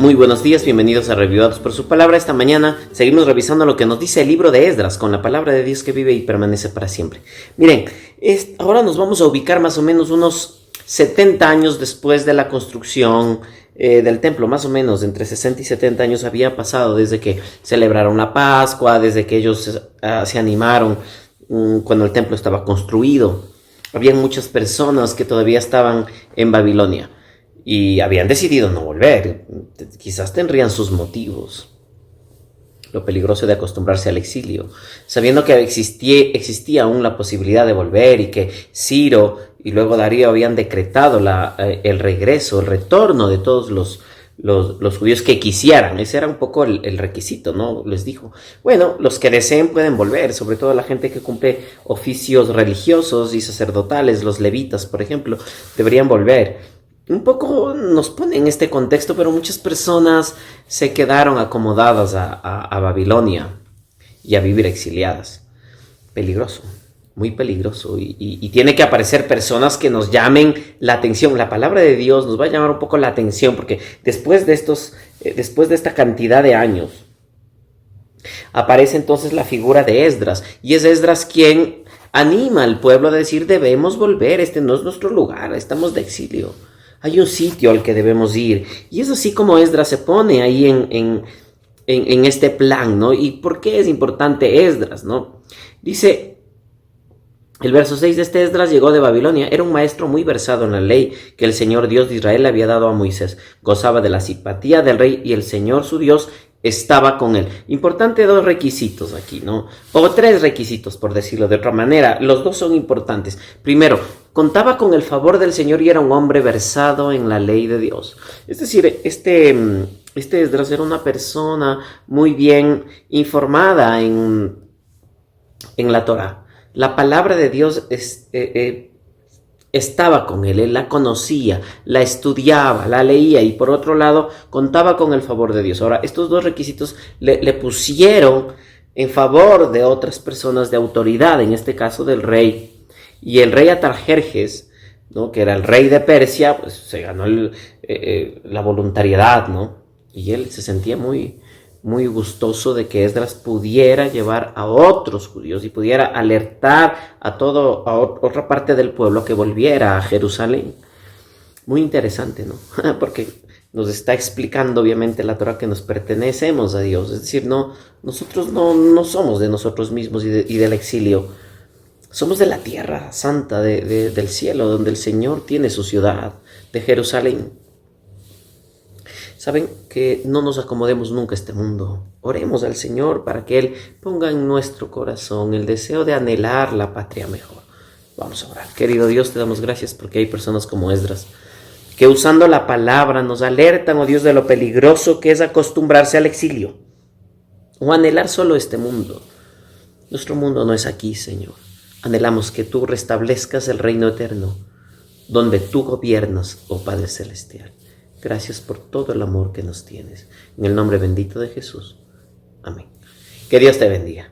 Muy buenos días, bienvenidos a Revivados por su palabra. Esta mañana seguimos revisando lo que nos dice el libro de Esdras, con la palabra de Dios que vive y permanece para siempre. Miren, ahora nos vamos a ubicar más o menos unos 70 años después de la construcción del templo. Más o menos entre 60 y 70 años había pasado desde que celebraron la Pascua, desde que ellos se animaron cuando el templo estaba construido. Había muchas personas que todavía estaban en Babilonia y habían decidido no volver. Quizás tendrían sus motivos. Lo peligroso de acostumbrarse al exilio, sabiendo que existía aún la posibilidad de volver y que Ciro y luego Darío habían decretado el regreso, el retorno de todos los judíos que quisieran. Ese era un poco el requisito, ¿no? Les dijo, bueno, los que deseen pueden volver, sobre todo la gente que cumple oficios religiosos y sacerdotales, los levitas, por ejemplo, deberían volver. Un poco nos pone en este contexto, pero muchas personas se quedaron acomodadas a Babilonia y a vivir exiliadas. Peligroso, muy peligroso. Y tiene que aparecer personas que nos llamen la atención. La palabra de Dios nos va a llamar un poco la atención, porque después de esta cantidad de años, aparece entonces la figura de Esdras. Y es Esdras quien anima al pueblo a decir, debemos volver, este no es nuestro lugar, estamos de exilio. Hay un sitio al que debemos ir. Y es así como Esdras se pone ahí en este plan, ¿no? ¿Y por qué es importante Esdras, no? Dice el verso 6 de este: Esdras llegó de Babilonia. Era un maestro muy versado en la ley que el Señor Dios de Israel le había dado a Moisés. Gozaba de la simpatía del rey y el Señor su Dios estaba con él. Importante, dos requisitos aquí, ¿no? O tres requisitos, por decirlo de otra manera. Los dos son importantes. Primero, contaba con el favor del Señor y era un hombre versado en la ley de Dios. Es decir, este Esdras era una persona muy bien informada en la Torá. La palabra de Dios estaba con él la conocía, la estudiaba, la leía y por otro lado contaba con el favor de Dios. Ahora, estos dos requisitos le pusieron en favor de otras personas de autoridad, en este caso del rey. Y el rey Atarjerjes, ¿no?, que era el rey de Persia, pues se ganó la voluntariedad, ¿no? Y él se sentía muy, muy gustoso de que Esdras pudiera llevar a otros judíos y pudiera alertar a otra parte del pueblo que volviera a Jerusalén. Muy interesante, ¿no? Porque nos está explicando obviamente la Torá que nos pertenecemos a Dios. Es decir, nosotros no somos de nosotros mismos y del exilio. Somos de la tierra santa, del cielo, donde el Señor tiene su ciudad, de Jerusalén. Saben que no nos acomodemos nunca a este mundo. Oremos al Señor para que Él ponga en nuestro corazón el deseo de anhelar la patria mejor. Vamos a orar. Querido Dios, te damos gracias porque hay personas como Esdras que usando la palabra nos alertan, oh Dios, de lo peligroso que es acostumbrarse al exilio o anhelar solo este mundo. Nuestro mundo no es aquí, Señor. Anhelamos que tú restablezcas el reino eterno, donde tú gobiernas, oh Padre Celestial. Gracias por todo el amor que nos tienes. En el nombre bendito de Jesús. Amén. Que Dios te bendiga.